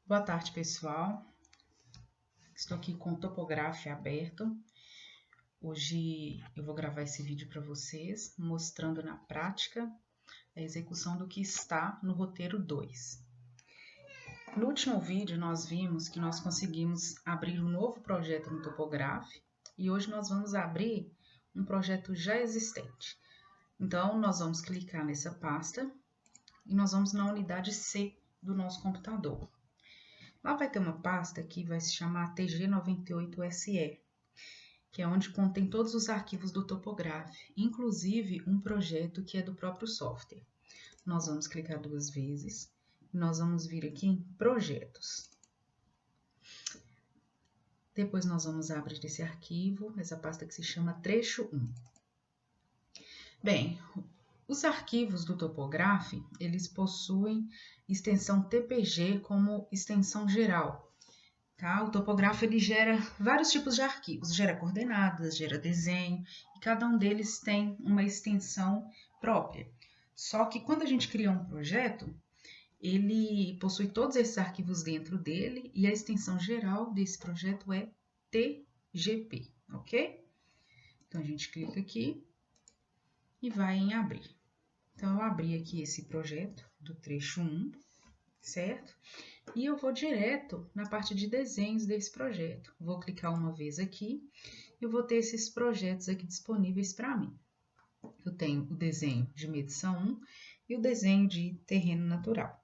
Boa tarde, pessoal. Estou aqui com o Topograph aberto. Hoje eu vou gravar esse vídeo para vocês, mostrando na prática a execução do que está no roteiro 2. No último vídeo, nós vimos que nós conseguimos abrir um novo projeto no Topograph e hoje nós vamos abrir um projeto já existente. Então, nós vamos clicar nessa pasta e nós vamos na unidade C do nosso computador. Lá vai ter uma pasta que vai se chamar TG98SE, que é onde contém todos os arquivos do Topograph, inclusive um projeto que é do próprio software. Nós vamos clicar duas vezes e nós vamos vir aqui em Projetos. Depois nós vamos abrir esse arquivo, essa pasta que se chama Trecho 1. Bem, os arquivos do Topograph, eles possuem extensão TPG como extensão geral. Tá? O Topograph ele gera vários tipos de arquivos, gera coordenadas, gera desenho, e cada um deles tem uma extensão própria. Só que quando a gente cria um projeto, ele possui todos esses arquivos dentro dele e a extensão geral desse projeto é TGP, ok? Então a gente clica aqui e vai em abrir. Então eu abri aqui esse projeto do trecho 1, certo? E eu vou direto na parte de desenhos desse projeto. Vou clicar uma vez aqui e eu vou ter esses projetos aqui disponíveis para mim. Eu tenho o desenho de medição 1 e o desenho de terreno natural.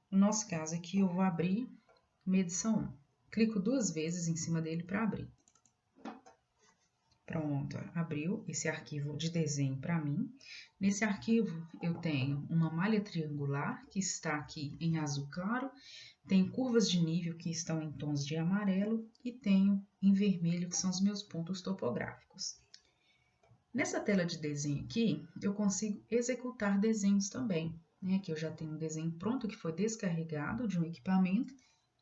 No nosso caso aqui, eu vou abrir medição 1. Clico duas vezes em cima dele para abrir. Pronto, abriu esse arquivo de desenho para mim. Nesse arquivo eu tenho uma malha triangular que está aqui em azul claro, tenho curvas de nível que estão em tons de amarelo e tenho em vermelho que são os meus pontos topográficos. Nessa tela de desenho aqui eu consigo executar desenhos também, né? Aqui eu já tenho um desenho pronto que foi descarregado de um equipamento,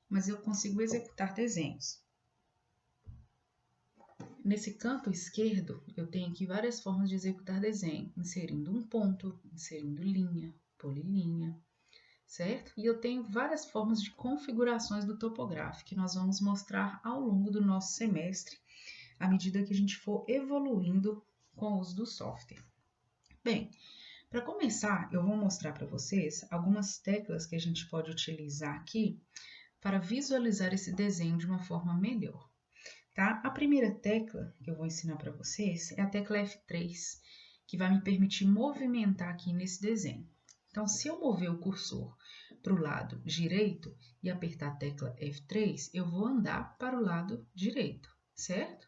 mas eu consigo executar desenhos. Nesse canto esquerdo, eu tenho aqui várias formas de executar desenho, inserindo um ponto, inserindo linha, polilinha, certo? E eu tenho várias formas de configurações do Topograph, que nós vamos mostrar ao longo do nosso semestre, à medida que a gente for evoluindo com o uso do software. Bem, para começar, eu vou mostrar para vocês algumas teclas que a gente pode utilizar aqui para visualizar esse desenho de uma forma melhor. Tá? A primeira tecla que eu vou ensinar para vocês é a tecla F3, que vai me permitir movimentar aqui nesse desenho. Então, se eu mover o cursor para o lado direito e apertar a tecla F3, eu vou andar para o lado direito, certo?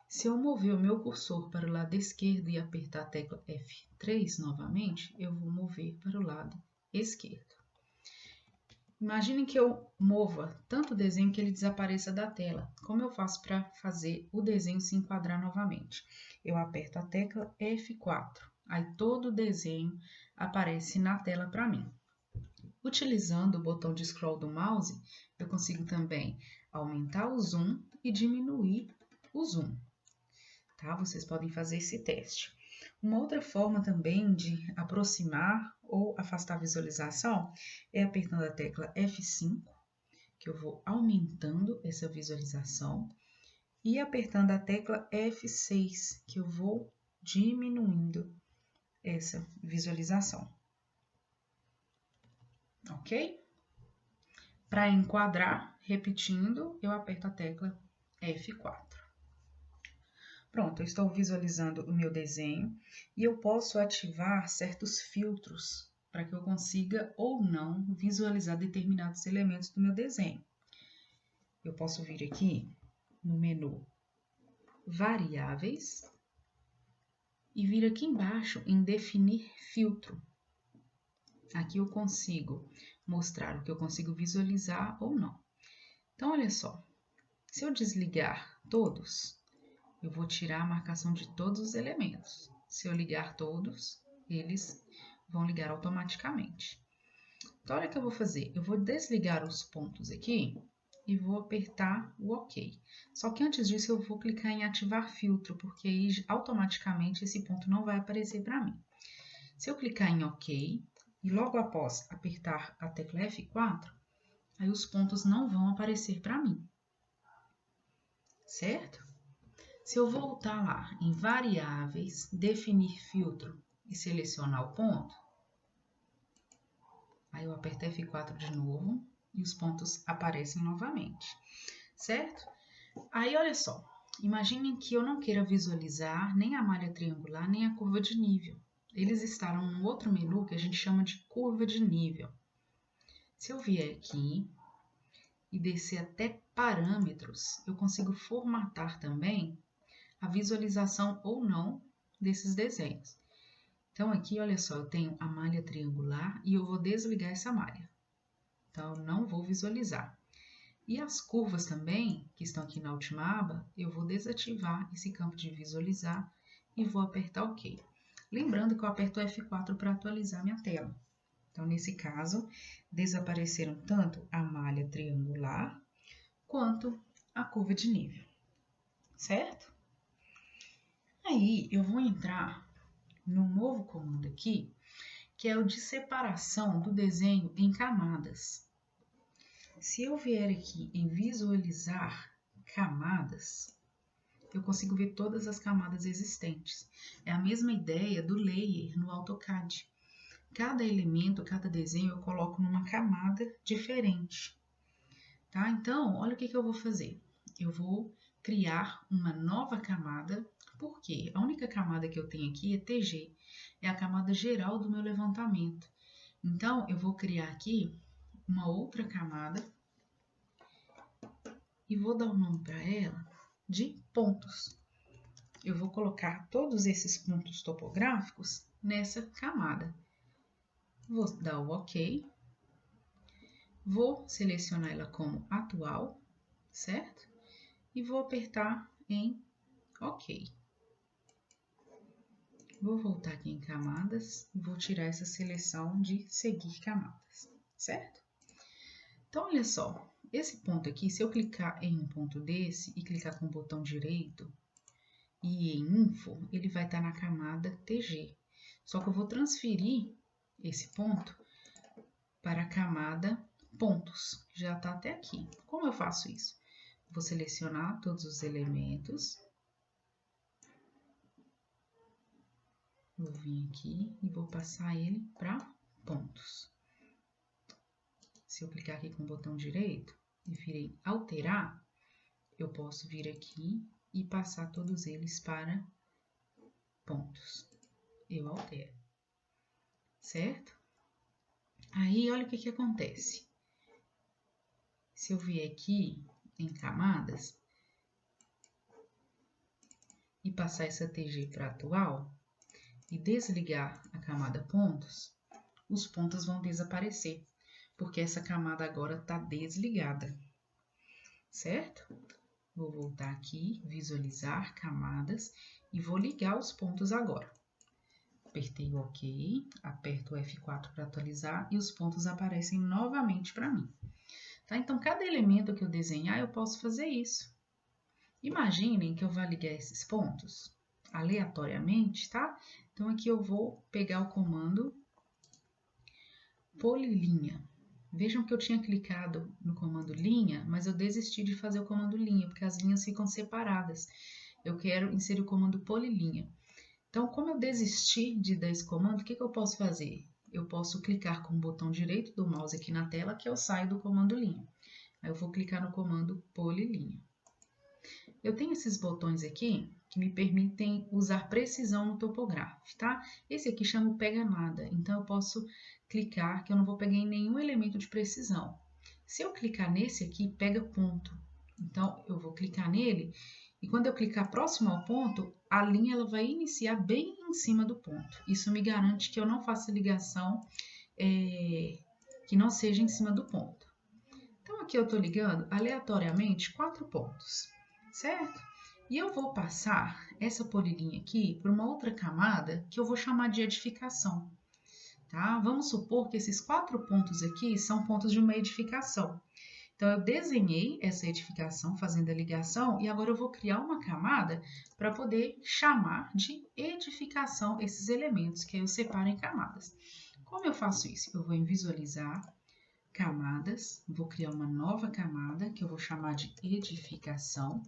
Se eu mover o meu cursor para o lado esquerdo e apertar a tecla F3 novamente, eu vou mover para o lado esquerdo. Imaginem que eu mova tanto o desenho que ele desapareça da tela. Como eu faço para fazer o desenho se enquadrar novamente? Eu aperto a tecla F4, aí todo o desenho aparece na tela para mim. Utilizando o botão de scroll do mouse, eu consigo também aumentar o zoom e diminuir o zoom. Tá? Vocês podem fazer esse teste. Uma outra forma também de aproximar ou afastar a visualização é apertando a tecla F5, que eu vou aumentando essa visualização, e apertando a tecla F6, que eu vou diminuindo essa visualização. Ok? Para enquadrar, repetindo, eu aperto a tecla F4. Pronto, eu estou visualizando o meu desenho e eu posso ativar certos filtros para que eu consiga ou não visualizar determinados elementos do meu desenho. Eu posso vir aqui no menu Variáveis e vir aqui embaixo em Definir filtro. Aqui eu consigo mostrar o que eu consigo visualizar ou não. Então, olha só, se eu desligar todos, eu vou tirar a marcação de todos os elementos. Se eu ligar todos, eles vão ligar automaticamente. Então, olha o que eu vou fazer. Eu vou desligar os pontos aqui e vou apertar o OK. Só que antes disso, eu vou clicar em ativar filtro, porque aí automaticamente esse ponto não vai aparecer para mim. Se eu clicar em OK e logo após apertar a tecla F4, aí os pontos não vão aparecer para mim, certo? Se eu voltar lá em variáveis, definir filtro e selecionar o ponto, aí eu aperto F4 de novo e os pontos aparecem novamente, certo? Aí, olha só, imaginem que eu não queira visualizar nem a malha triangular, nem a curva de nível. Eles estarão num outro menu que a gente chama de curva de nível. Se eu vier aqui e descer até parâmetros, eu consigo formatar também a visualização ou não desses desenhos. Então, aqui, olha só, eu tenho a malha triangular e eu vou desligar essa malha. Então, eu não vou visualizar. E as curvas também, que estão aqui na última aba, eu vou desativar esse campo de visualizar e vou apertar OK. Lembrando que eu aperto F4 para atualizar minha tela. Então, nesse caso, desapareceram tanto a malha triangular quanto a curva de nível, certo? Aí, eu vou entrar no novo comando aqui, que é o de separação do desenho em camadas. Se eu vier aqui em visualizar camadas, eu consigo ver todas as camadas existentes. É a mesma ideia do layer no AutoCAD. Cada elemento, cada desenho eu coloco numa camada diferente. Tá? Então, olha o que eu vou fazer. Eu vou criar uma nova camada, porque a única camada que eu tenho aqui é TG, é a camada geral do meu levantamento. Então, eu vou criar aqui uma outra camada e vou dar o nome para ela de pontos. Eu vou colocar todos esses pontos topográficos nessa camada. Vou dar o OK. Vou selecionar ela como atual, certo? E vou apertar em OK. Vou voltar aqui em camadas e vou tirar essa seleção de seguir camadas, certo? Então, olha só. Esse ponto aqui, se eu clicar em um ponto desse e clicar com o botão direito e em Info, ele vai estar na camada TG. Só que eu vou transferir esse ponto para a camada Pontos, que já está até aqui. Como eu faço isso? Vou selecionar todos os elementos. Vou vir aqui e vou passar ele para Pontos. Se eu clicar aqui com o botão direito e virei alterar, eu posso vir aqui e passar todos eles para pontos. Eu altero, certo? Aí, olha o que acontece. Se eu vier aqui em camadas e passar essa TG para atual e desligar a camada pontos, os pontos vão desaparecer, porque essa camada agora está desligada, certo? Vou voltar aqui, visualizar camadas e vou ligar os pontos agora. Apertei o OK, aperto o F4 para atualizar e os pontos aparecem novamente para mim. Tá? Então, cada elemento que eu desenhar, eu posso fazer isso. Imaginem que eu vá ligar esses pontos aleatoriamente, tá? Então, aqui eu vou pegar o comando polilinha. Vejam que eu tinha clicado no comando linha, mas eu desisti de fazer o comando linha, porque as linhas ficam separadas. Eu quero inserir o comando polilinha. Então, como eu desisti de dar esse comando, o que eu posso fazer? Eu posso clicar com o botão direito do mouse aqui na tela, que eu saio do comando linha. Aí eu vou clicar no comando polilinha. Eu tenho esses botões aqui que me permitem usar precisão no topográfico, tá? Esse aqui chama o pega nada, então eu posso clicar que eu não vou pegar em nenhum elemento de precisão. Se eu clicar nesse aqui, pega ponto. Então, eu vou clicar nele e quando eu clicar próximo ao ponto, a linha ela vai iniciar bem em cima do ponto. Isso me garante que eu não faça ligação que não seja em cima do ponto. Então, aqui eu estou ligando aleatoriamente 4 pontos, certo? E eu vou passar essa polilinha aqui para uma outra camada que eu vou chamar de edificação. Tá? Vamos supor que esses 4 pontos aqui são pontos de uma edificação. Então, eu desenhei essa edificação fazendo a ligação e agora eu vou criar uma camada para poder chamar de edificação esses elementos que eu separo em camadas. Como eu faço isso? Eu vou em visualizar, camadas, vou criar uma nova camada, que eu vou chamar de edificação.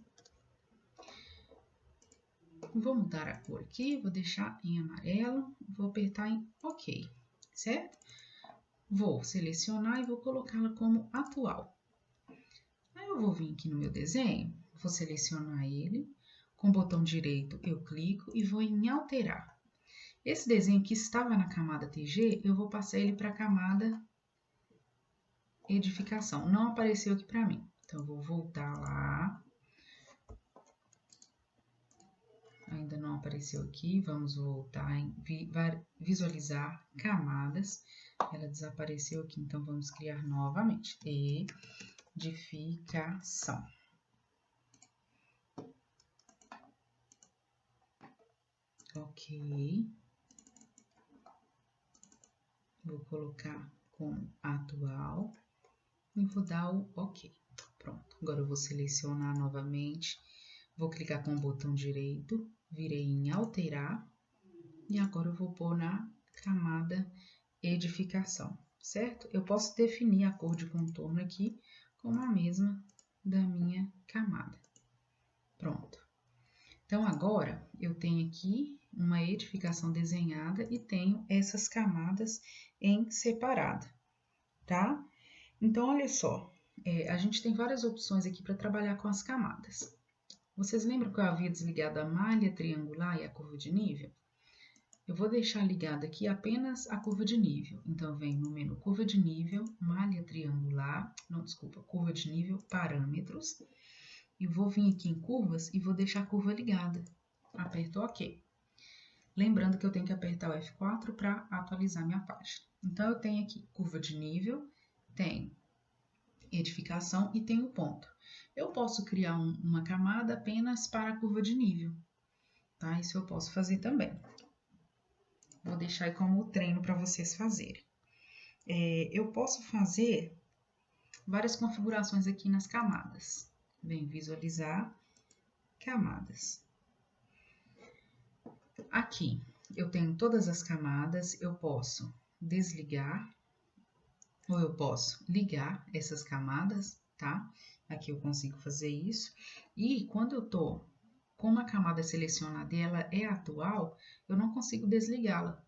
Vou mudar a cor aqui, vou deixar em amarelo, vou apertar em OK, certo? Vou selecionar e vou colocá-la como atual. Aí eu vou vir aqui no meu desenho, vou selecionar ele, com o botão direito eu clico e vou em alterar. Esse desenho que estava na camada TG, eu vou passar ele para a camada edificação. Não apareceu aqui para mim, então eu vou voltar lá. Ainda não apareceu aqui, vamos voltar em visualizar camadas. Ela desapareceu aqui, então vamos criar novamente. Edificação. Ok. Vou colocar como atual e vou dar o OK. Pronto, agora eu vou selecionar novamente, vou clicar com o botão direito, virei em alterar e agora eu vou pôr na camada edificação, certo? Eu posso definir a cor de contorno aqui como a mesma da minha camada. Pronto. Então, agora eu tenho aqui uma edificação desenhada e tenho essas camadas em separado, tá? Então, olha só, a gente tem várias opções aqui para trabalhar com as camadas. Vocês lembram que eu havia desligado a malha triangular e a curva de nível? Eu vou deixar ligada aqui apenas a curva de nível. Então, eu venho no menu curva de nível, malha triangular, não, desculpa, curva de nível, parâmetros. E vou vir aqui em curvas e vou deixar a curva ligada. Aperto OK. Lembrando que eu tenho que apertar o F4 para atualizar minha página. Então, eu tenho aqui curva de nível, tenho edificação e tenho ponto. Eu posso criar uma camada apenas para a curva de nível, tá? Isso eu posso fazer também. Vou deixar aí como treino para vocês fazerem. Eu posso fazer várias configurações aqui nas camadas. Vem visualizar camadas. Aqui eu tenho todas as camadas, eu posso desligar ou eu posso ligar essas camadas, tá? Aqui eu consigo fazer isso. E quando eu tô com uma camada selecionada e ela é atual, eu não consigo desligá-la,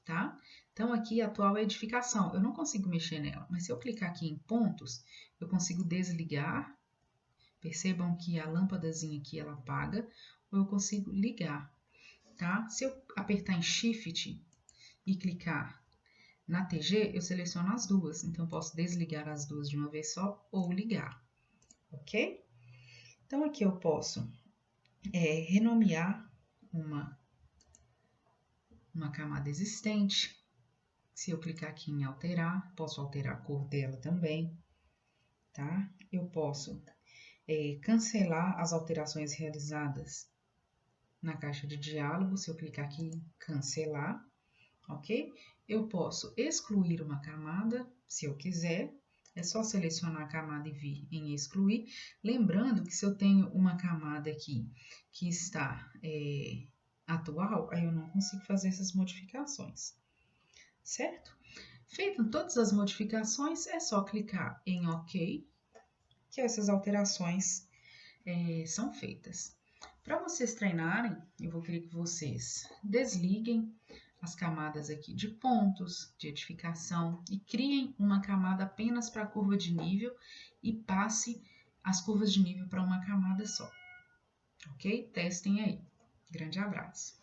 tá? Então, aqui atual é edificação, eu não consigo mexer nela, mas se eu clicar aqui em pontos, eu consigo desligar. Percebam que a lâmpadazinha aqui ela apaga, ou eu consigo ligar, tá? Se eu apertar em Shift e clicar na TG, eu seleciono as duas, então eu posso desligar as duas de uma vez só ou ligar, ok? Então, aqui eu posso renomear uma camada existente. Se eu clicar aqui em alterar, posso alterar a cor dela também, tá? Eu posso cancelar as alterações realizadas na caixa de diálogo, se eu clicar aqui em cancelar, ok? Eu posso excluir uma camada, se eu quiser, é só selecionar a camada e vir em excluir. Lembrando que se eu tenho uma camada aqui que está atual, aí eu não consigo fazer essas modificações, certo? Feitas todas as modificações, é só clicar em OK, que essas alterações são feitas. Para vocês treinarem, eu vou querer que vocês desliguem as camadas aqui de pontos, de edificação e criem uma camada apenas para a curva de nível e passe as curvas de nível para uma camada só. Ok? Testem aí. Grande abraço.